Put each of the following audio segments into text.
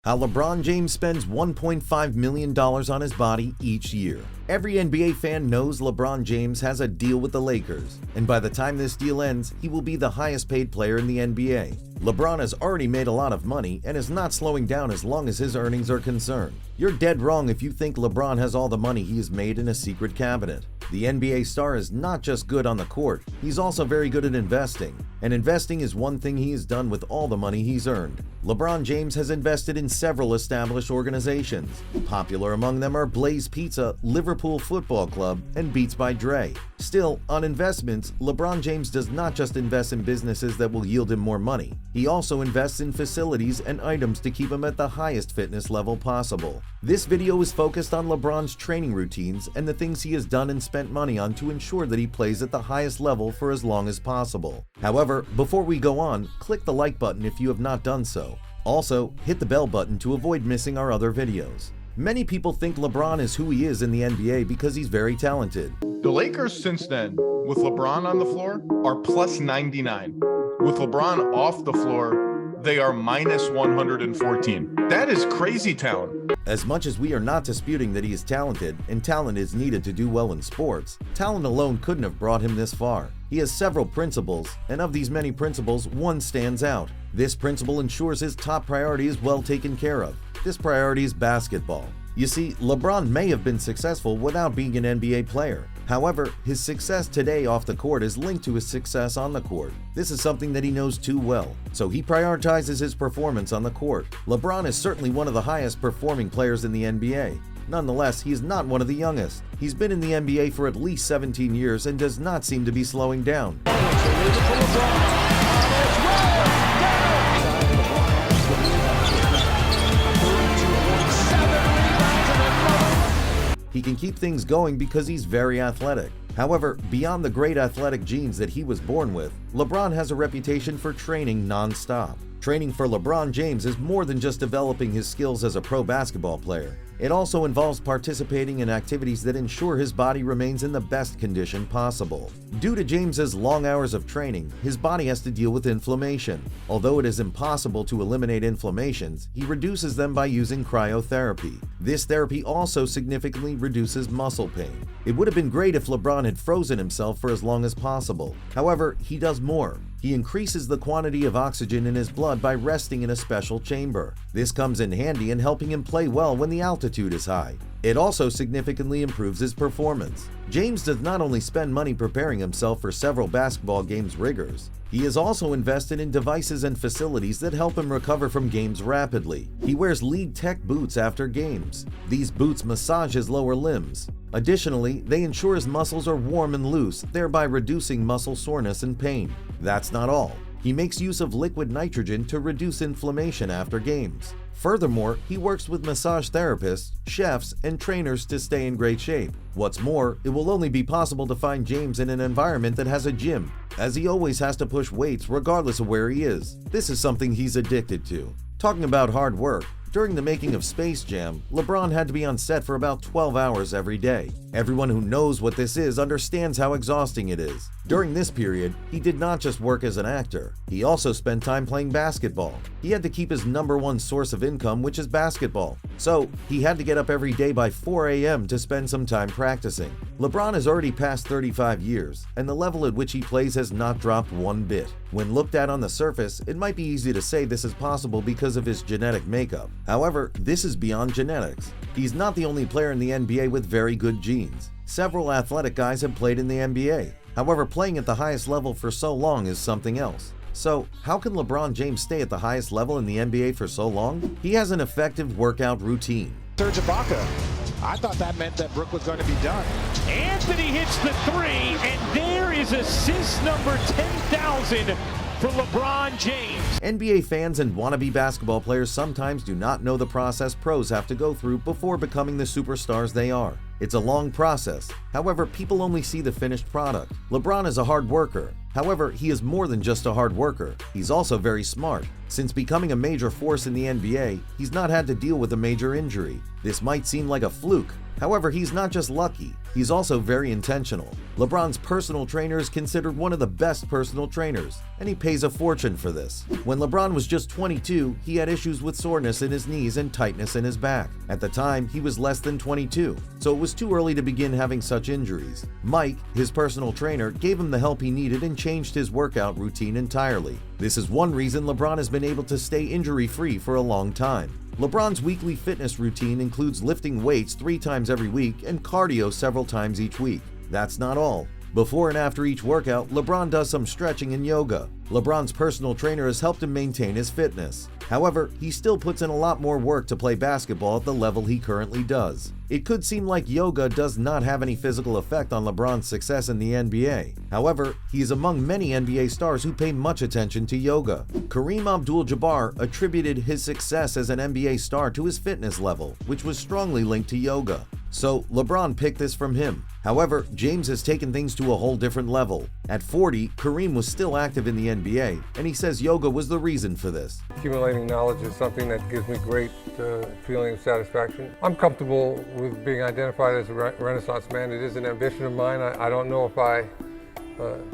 How LeBron James spends $1.5 million on his body each year. Every NBA fan knows LeBron James has a deal with the Lakers, and by the time this deal ends, he will be the highest paid player in the NBA. LeBron has already made a lot of money and is not slowing down as long as his earnings are concerned. You're dead wrong if you think LeBron has all the money he has made in a secret cabinet. The NBA star is not just good on the court, he's also very good at investing. And investing is one thing he has done with all the money he's earned. LeBron James has invested in several established organizations. Popular among them are Blaze Pizza, Liverpool Football Club, and Beats by Dre. Still, on investments, LeBron James does not just invest in businesses that will yield him more money. He also invests in facilities and items to keep him at the highest fitness level possible. This video is focused on LeBron's training routines and the things he has done and spent money on to ensure that he plays at the highest level for as long as possible. However, before we go on, click the like button if you have not done so. Also, hit the bell button to avoid missing our other videos. Many people think LeBron is who he is in the NBA because he's very talented. The Lakers since then, with LeBron on the floor, are plus 99. With LeBron off the floor, they are minus 114. That is crazy town. As much as we are not disputing that he is talented, and talent is needed to do well in sports, talent alone couldn't have brought him this far. He has several principles, and of these many principles, one stands out. This principle ensures his top priority is well taken care of. This priority is basketball. You see, LeBron may have been successful without being an NBA player. However, his success today off the court is linked to his success on the court. This is something that he knows too well, so he prioritizes his performance on the court. LeBron is certainly one of the highest performing players in the NBA. Nonetheless, he is not one of the youngest. He's been in the NBA for at least 17 years and does not seem to be slowing down. He can keep things going because he's very athletic. However, beyond the great athletic genes that he was born with, LeBron has a reputation for training non-stop. Training for LeBron James is more than just developing his skills as a pro basketball player. It also involves participating in activities that ensure his body remains in the best condition possible. Due to James's long hours of training, his body has to deal with inflammation. Although it is impossible to eliminate inflammations, he reduces them by using cryotherapy. This therapy also significantly reduces muscle pain. It would have been great if LeBron had frozen himself for as long as possible. However, he does more. He increases the quantity of oxygen in his blood by resting in a special chamber. This comes in handy in helping him play well when the altitude is high. It also significantly improves his performance. James does not only spend money preparing himself for several basketball games rigors, he has also invested in devices and facilities that help him recover from games rapidly. He wears League Tech boots after games. These boots massage his lower limbs. Additionally, they ensure his muscles are warm and loose, thereby reducing muscle soreness and pain. That's not all. He makes use of liquid nitrogen to reduce inflammation after games. Furthermore, he works with massage therapists, chefs, and trainers to stay in great shape. What's more, it will only be possible to find James in an environment that has a gym, as he always has to push weights regardless of where he is. This is something he's addicted to. Talking about hard work, during the making of Space Jam, LeBron had to be on set for about 12 hours every day. Everyone who knows what this is understands how exhausting it is. During this period, he did not just work as an actor, he also spent time playing basketball. He had to keep his #1 source of income, which is basketball. So, he had to get up every day by 4 a.m. to spend some time practicing. LeBron has already passed 35 years, and the level at which he plays has not dropped one bit. When looked at on the surface, it might be easy to say this is possible because of his genetic makeup. However, this is beyond genetics. He's not the only player in the NBA with very good genes. Several athletic guys have played in the NBA. However, playing at the highest level for so long is something else. So, how can LeBron James stay at the highest level in the NBA for so long? He has an effective workout routine. Serge Ibaka. I thought that meant that Brook was going to be done. Anthony hits the three, and there is assist number 10,000 for LeBron James. NBA fans and wannabe basketball players sometimes do not know the process pros have to go through before becoming the superstars they are. It's a long process. However, people only see the finished product. LeBron is a hard worker. However, he is more than just a hard worker. He's also very smart. Since becoming a major force in the NBA, he's not had to deal with a major injury. This might seem like a fluke, However, he's not just lucky, he's also very intentional. LeBron's personal trainer is considered one of the best personal trainers, and he pays a fortune for this. When LeBron was just 22, he had issues with soreness in his knees and tightness in his back. At the time, he was less than 22, so it was too early to begin having such injuries. Mike, his personal trainer, gave him the help he needed and changed his workout routine entirely. This is one reason LeBron has been able to stay injury-free for a long time. LeBron's weekly fitness routine includes lifting weights 3 times every week and cardio several times each week. That's not all. Before and after each workout, LeBron does some stretching and yoga. LeBron's personal trainer has helped him maintain his fitness. However, he still puts in a lot more work to play basketball at the level he currently does. It could seem like yoga does not have any physical effect on LeBron's success in the NBA. However, he is among many NBA stars who pay much attention to yoga. Kareem Abdul-Jabbar attributed his success as an NBA star to his fitness level, which was strongly linked to yoga. So LeBron picked this from him. However, James has taken things to a whole different level. At 40, Kareem was still active in the NBA, and he says yoga was the reason for this. Accumulating knowledge is something that gives me great feeling of satisfaction. I'm comfortable with being identified as a Renaissance man. It is an ambition of mine. I don't know if I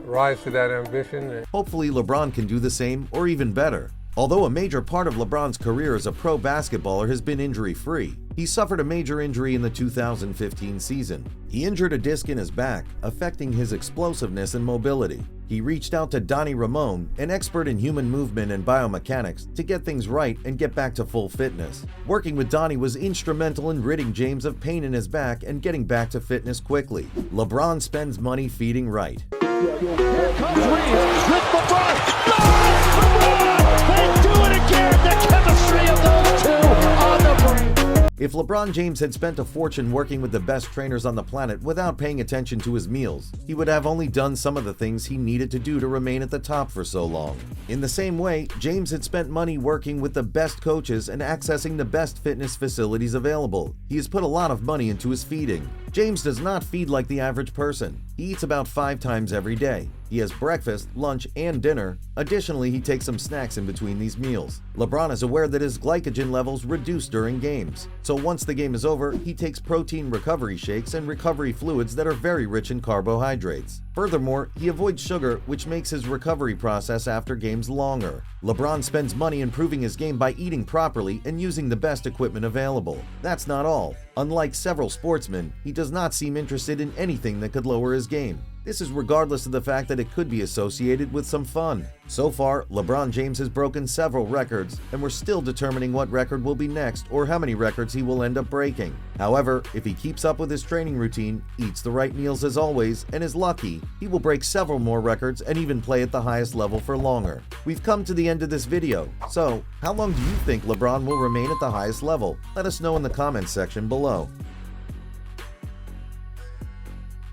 rise to that ambition. Hopefully LeBron can do the same or even better. Although a major part of LeBron's career as a pro basketballer has been injury-free, he suffered a major injury in the 2015 season. He injured a disc in his back, affecting his explosiveness and mobility. He reached out to Donnie Ramon, an expert in human movement and biomechanics, to get things right and get back to full fitness. Working with Donnie was instrumental in ridding James of pain in his back and getting back to fitness quickly. LeBron spends money feeding right. Here comes Reeves with LeBron. LeBron! They do it again. The chemistry of those two on the break. If LeBron James had spent a fortune working with the best trainers on the planet without paying attention to his meals, he would have only done some of the things he needed to do to remain at the top for so long. In the same way, James had spent money working with the best coaches and accessing the best fitness facilities available. He has put a lot of money into his feeding. James does not feed like the average person. He eats about 5 times every day. He has breakfast, lunch, and dinner. Additionally, he takes some snacks in between these meals. LeBron is aware that his glycogen levels reduce during games. So once the game is over, he takes protein recovery shakes and recovery fluids that are very rich in carbohydrates. Furthermore, he avoids sugar, which makes his recovery process after games longer. LeBron spends money improving his game by eating properly and using the best equipment available. That's not all. Unlike several sportsmen, he does not seem interested in anything that could lower his game. This is regardless of the fact that it could be associated with some fun. So far, LeBron James has broken several records, and we're still determining what record will be next or how many records he will end up breaking. However, if he keeps up with his training routine, eats the right meals as always, and is lucky, he will break several more records and even play at the highest level for longer. We've come to the end of this video, so how long do you think LeBron will remain at the highest level? Let us know in the comments section below.